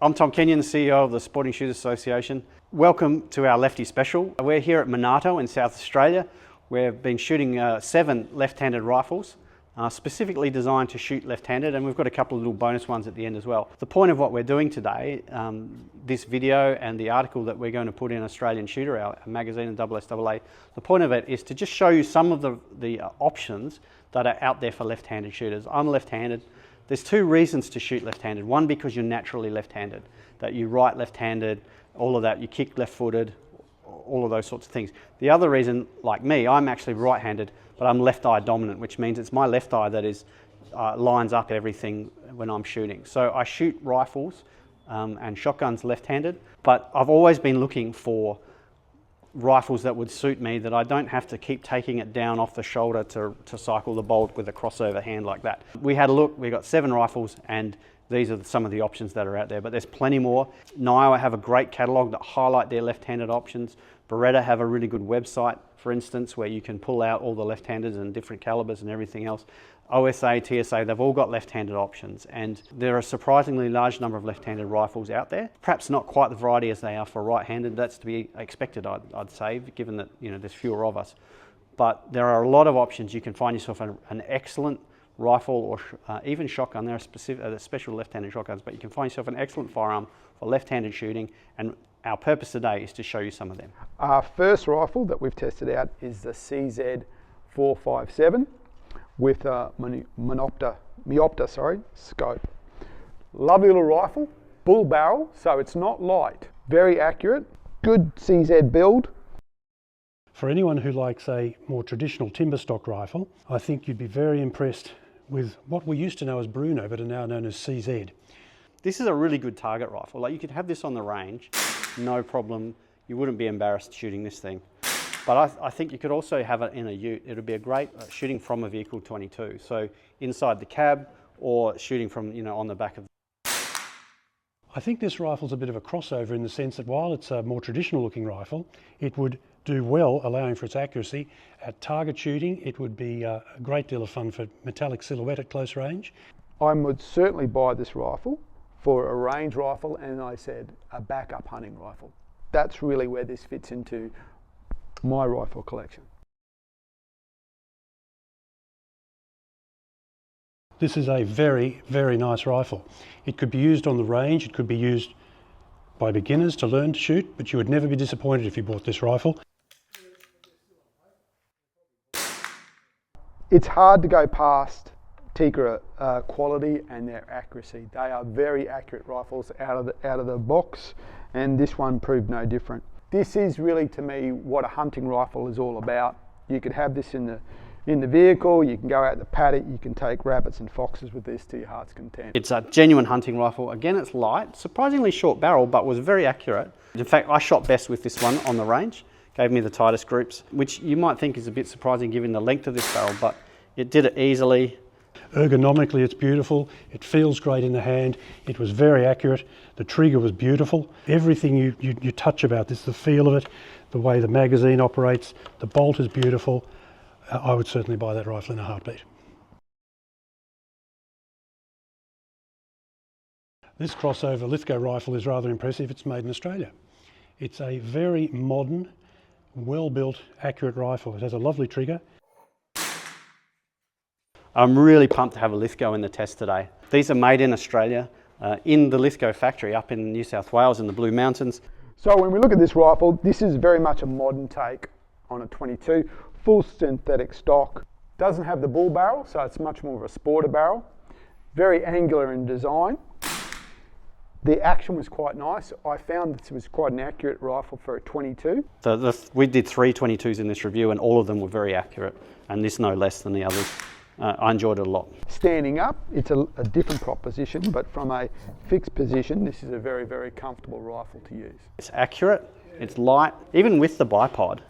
I'm Tom Kenyon, the CEO of the Sporting Shooters Association. Welcome to our Lefty Special. We're here at Monarto in South Australia. We've been shooting 7 left-handed rifles, specifically designed to shoot left-handed, and we've got a couple of little bonus ones at the end as well. The point of what we're doing today, this video and the article that we're going to put in Australian Shooter, our magazine and SSAA, the point of it is to just show you some of the options that are out there for left-handed shooters. I'm left-handed. There's 2 reasons to shoot left-handed. One, because you're naturally left-handed, that you write left-handed, all of that, you kick left-footed, all of those sorts of things. The other reason, like me, I'm actually right-handed, but I'm left-eye dominant, which means it's my left eye that is lines up everything when I'm shooting. So I shoot rifles and shotguns left-handed, but I've always been looking for rifles that would suit me, that I don't have to keep taking it down off the shoulder to cycle the bolt with a crossover hand like that. We had a look, we got 7 rifles, and these are some of the options that are out there, but there's plenty more. Niowa have a great catalogue that highlight their left-handed options. Beretta have a really good website, for instance, where you can pull out all the left-handers and different calibers and everything else. OSA, TSA, they've all got left-handed options, and there are a surprisingly large number of left-handed rifles out there. Perhaps not quite the variety as they are for right-handed. That's to be expected, I'd say, given that there's fewer of us. But there are a lot of options. You can find yourself an excellent rifle or even shotgun. There are special left-handed shotguns, but you can find yourself an excellent firearm for left-handed shooting, and our purpose today is to show you some of them. Our first rifle that we've tested out is the CZ457 with a Meopta scope. Lovely little rifle, bull barrel, so it's not light. Very accurate, good CZ build. For anyone who likes a more traditional timber stock rifle, I think you'd be very impressed with what we used to know as Bruno, but are now known as CZ. This is a really good target rifle. Like, you could have this on the range, no problem. You wouldn't be embarrassed shooting this thing. But I think you could also have it in a ute. It would be a great shooting from a vehicle 22. So inside the cab or shooting from, on the back of. I think this rifle's a bit of a crossover in the sense that while it's a more traditional looking rifle, it would do well, allowing for its accuracy. At target shooting, it would be a great deal of fun for metallic silhouette at close range. I would certainly buy this rifle for a range rifle, and I said a backup hunting rifle. That's really where this fits into my rifle collection. This is a very, very nice rifle. It could be used on the range, it could be used by beginners to learn to shoot, but you would never be disappointed if you bought this rifle. It's hard to go past Tikka quality and their accuracy. They are very accurate rifles out of the box, and this one proved no different. This is really, to me, what a hunting rifle is all about. You could have this in the vehicle, you can go out the paddock, you can take rabbits and foxes with this to your heart's content. It's a genuine hunting rifle. Again, it's light, surprisingly short barrel, but was very accurate. In fact, I shot best with this one on the range. Gave me the tightest groups, which you might think is a bit surprising given the length of this barrel, but it did it easily. Ergonomically, it's beautiful. It feels great in the hand. It was very accurate. The trigger was beautiful. Everything you touch about this, the feel of it, the way the magazine operates, the bolt is beautiful. I would certainly buy that rifle in a heartbeat. This crossover Lithgow rifle is rather impressive. It's made in Australia. It's a very modern, well-built, accurate rifle. It has a lovely trigger. I'm really pumped to have a Lithgow in the test today. These are made in Australia, in the Lithgow factory up in New South Wales in the Blue Mountains. So when we look at this rifle, this is very much a modern take on a 22, full synthetic stock. Doesn't have the bull barrel, so it's much more of a sporter barrel. Very angular in design. The action was quite nice. I found this was quite an accurate rifle for a 22. We did 3 22s in this review, and all of them were very accurate, and this no less than the others. I enjoyed it a lot. Standing up, it's a different proposition, but from a fixed position, this is a very, very comfortable rifle to use. It's accurate, it's light, even with the bipod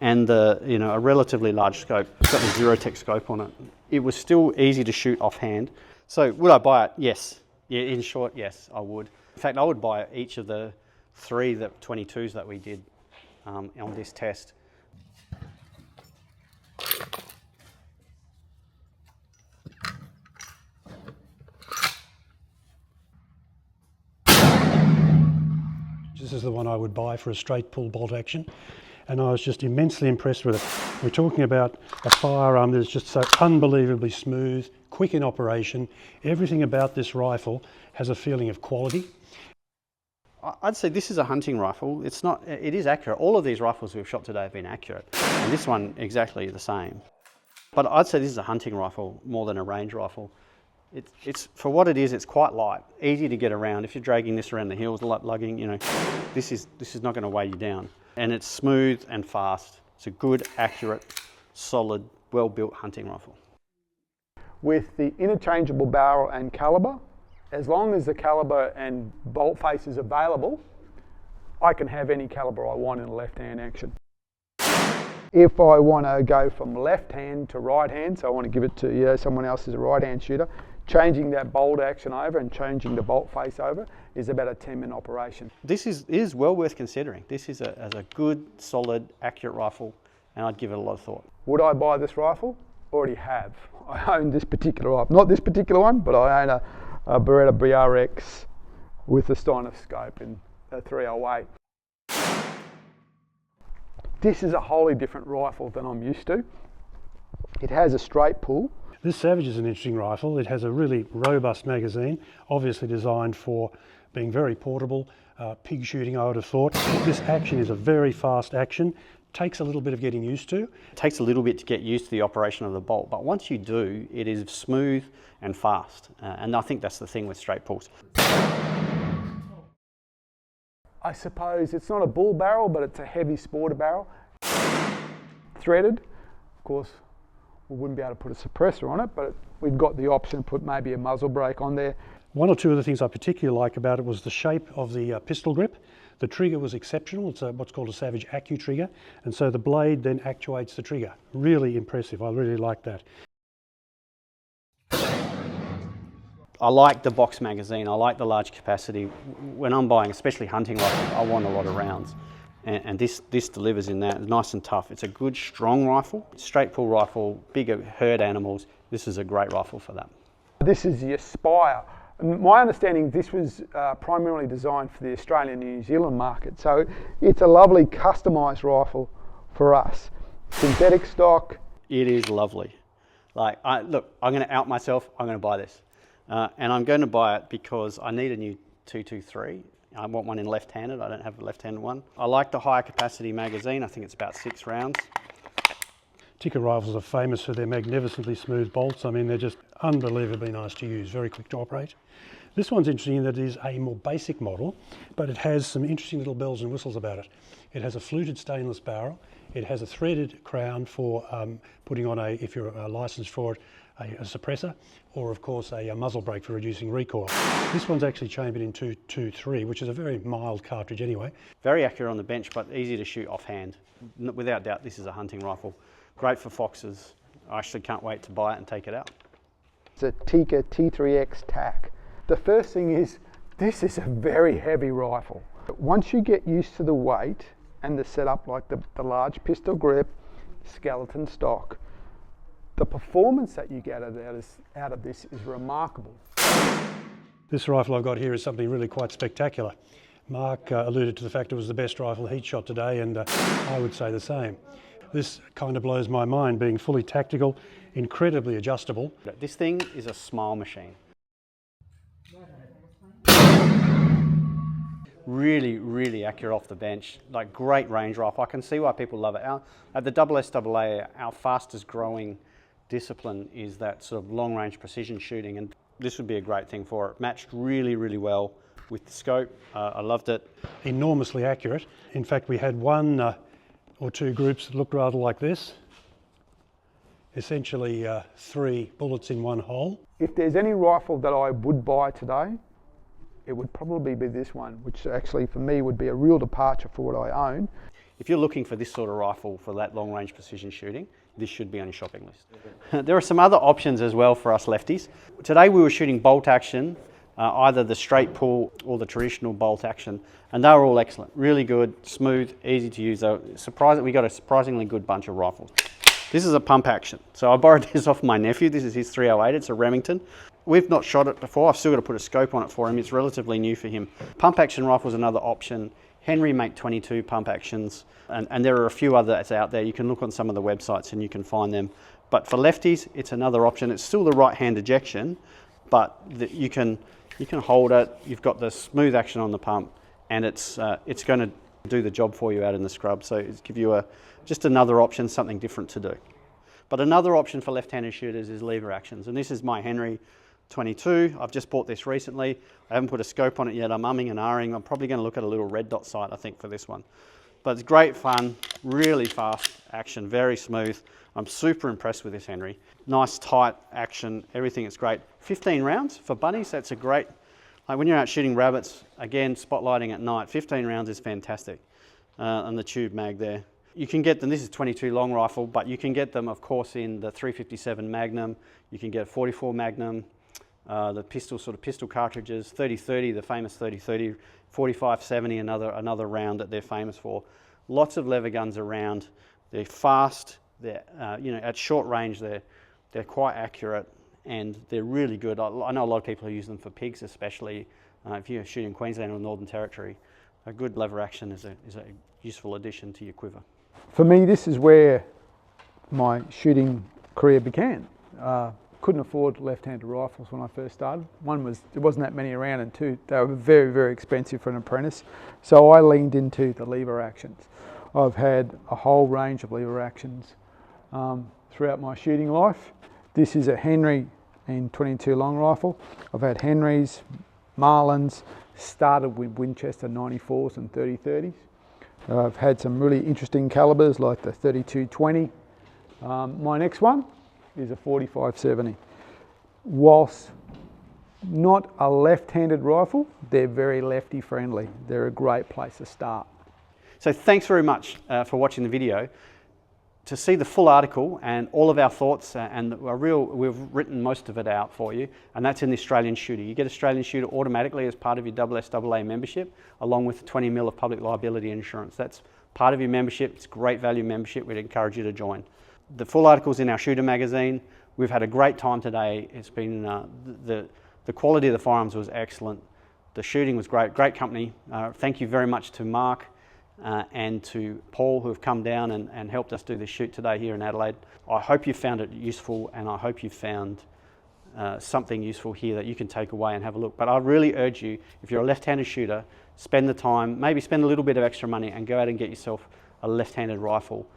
and a relatively large scope. It's got the Zerotech scope on it. It was still easy to shoot offhand. So would I buy it? Yes. Yeah, in short, yes, I would. In fact, I would buy each of the 3 22s that we did on this test. This is the one I would buy for a straight pull bolt action, and I was just immensely impressed with it. We're talking about a firearm that's just so unbelievably smooth, quick in operation. Everything about this rifle has a feeling of quality. I'd say this is a hunting rifle. It is accurate. All of these rifles we've shot today have been accurate, and this one exactly the same. But I'd say this is a hunting rifle more than a range rifle. It's for what it is. It's quite light, easy to get around. If you're dragging this around the hills, lugging, this is not going to weigh you down. And it's smooth and fast. It's a good, accurate, solid, well-built hunting rifle. With the interchangeable barrel and calibre, as long as the calibre and bolt face is available, I can have any calibre I want in a left-hand action. If I want to go from left hand to right hand, so I want to give it to someone else as a right-hand shooter, changing that bolt action over and changing the bolt face over is about a 10-minute operation. This is well worth considering. This is a good, solid, accurate rifle, and I'd give it a lot of thought. Would I buy this rifle? Already have. I own this particular rifle. Not this particular one, but I own a Beretta BRX with a Steiner scope in a 308. This is a wholly different rifle than I'm used to. It has a straight pull. This Savage is an interesting rifle. It has a really robust magazine, obviously designed for being very portable, pig shooting I would have thought. This action is a very fast action. Takes a little bit of getting used to. It takes a little bit to get used to the operation of the bolt, but once you do, it is smooth and fast. And I think that's the thing with straight pulls. I suppose it's not a bull barrel, but it's a heavy sporter barrel. Threaded. Of course, we wouldn't be able to put a suppressor on it, but we've got the option to put maybe a muzzle brake on there. One or two of the things I particularly like about it was the shape of the pistol grip. The trigger was exceptional. It's what's called a Savage Accu trigger, and so the blade then actuates the trigger. Really impressive. I really like that. I like the box magazine. I like the large capacity. When I'm buying, especially hunting rifles, I want a lot of rounds, and this delivers in that. It's nice and tough. It's a good, strong rifle, straight pull rifle, bigger herd animals. This is a great rifle for that. This is the Aspire. My understanding, this was primarily designed for the Australian and New Zealand market, so it's a lovely customised rifle for us. Synthetic stock. It is lovely. Look, I'm going to out myself. I'm going to buy this, and I'm going to buy it because I need a new 223. I want one in left-handed. I don't have a left-handed one. I like the higher capacity magazine. I think it's about 6 rounds. Tikka rifles are famous for their magnificently smooth bolts. I mean, they're just unbelievably nice to use, very quick to operate. This one's interesting in that it is a more basic model, but it has some interesting little bells and whistles about it. It has a fluted stainless barrel. It has a threaded crown for putting on if you're licensed for it, a suppressor, or of course a muzzle brake for reducing recoil. This one's actually chambered in 223, which is a very mild cartridge anyway. Very accurate on the bench, but easy to shoot offhand. Without doubt, this is a hunting rifle. Great for foxes. I actually can't wait to buy it and take it out. It's a Tikka T3X TAC. The first thing is, this is a very heavy rifle. Once you get used to the weight and the setup, like the large pistol grip, skeleton stock, the performance that you get out of this is remarkable. This rifle I've got here is something really quite spectacular. Mark alluded to the fact it was the best rifle he'd shot today, and I would say the same. This kind of blows my mind, being fully tactical, incredibly adjustable. This thing is a smile machine. Really, really accurate off the bench. Like, great range rifle. I can see why people love it. At the SSAA, our fastest growing discipline is that sort of long range precision shooting, and this would be a great thing for it. Matched really, really well with the scope. I loved it. Enormously accurate. In fact, we had one or two groups that looked rather like this. Essentially 3 bullets in one hole. If there's any rifle that I would buy today, it would probably be this one, which actually for me would be a real departure for what I own. If you're looking for this sort of rifle for that long range precision shooting, this should be on your shopping list. There are some other options as well for us lefties. Today we were shooting bolt action, either the straight pull or the traditional bolt action, and they were all excellent. Really good, smooth, easy to use. We got a surprisingly good bunch of rifles. This is a pump action. So I borrowed this off my nephew. This is his 308. It's a Remington. we've not shot it before. I've still got to put a scope on it for him. It's relatively new for him. Pump action rifle is another option. Henry make 22 pump actions, and there are a few others out there. You can look on some of the websites and you can find them. But for lefties, it's another option. It's still the right hand ejection, but you can hold it. You've got the smooth action on the pump, and it's going to do the job for you out in the scrub. So it's give you just another option, something different to do. But another option for left-handed shooters is lever actions, and this is my Henry 22. I've just bought this recently. I haven't put a scope on it yet. I'm umming and ahhing. I'm probably going to look at a little red dot sight, I think, for this one. But it's great fun, really fast action, very smooth. I'm super impressed with this Henry. Nice tight action, everything is great. 15 rounds for bunnies, that's a great, like when you're out shooting rabbits, again, spotlighting at night, 15 rounds is fantastic. And the tube mag there. You can get them, this is 22 long rifle, but you can get them, of course, in the 357 Magnum. You can get a 44 Magnum, the pistol cartridges, 3030, the famous 3030, 4570, another round that they're famous for. Lots of lever guns around. They're fast. They're at short range. They're quite accurate, and they're really good. I know a lot of people who use them for pigs, especially if you're shooting Queensland or Northern Territory. A good lever action is a useful addition to your quiver. For me, this is where my shooting career began. Couldn't afford left-handed rifles when I first started. One was, there wasn't that many around, and two, they were very, very expensive for an apprentice. So I leaned into the lever actions. I've had a whole range of lever actions throughout my shooting life. This is a Henry and 22 long rifle. I've had Henrys, Marlins, started with Winchester 94s and 3030s. I've had some really interesting calibers like the 3220. My next one is a 4570. Whilst not a left-handed rifle, they're very lefty friendly. They're a great place to start. So thanks very much for watching the video. To see the full article and all of our thoughts, we've written most of it out for you, and that's in the Australian Shooter. You get Australian Shooter automatically as part of your SSAA membership, along with 20 mil of public liability insurance. That's part of your membership. It's a great value membership. We'd encourage you to join. The full article's in our Shooter magazine. We've had a great time today. It's been the quality of the firearms was excellent. The shooting was great. Great company. Thank you very much to Mark. And to Paul, who have come down and helped us do this shoot today here in Adelaide. I hope you found it useful, and I hope you found something useful here that you can take away and have a look. But I really urge you, if you're a left-handed shooter, spend the time, maybe spend a little bit of extra money and go out and get yourself a left-handed rifle.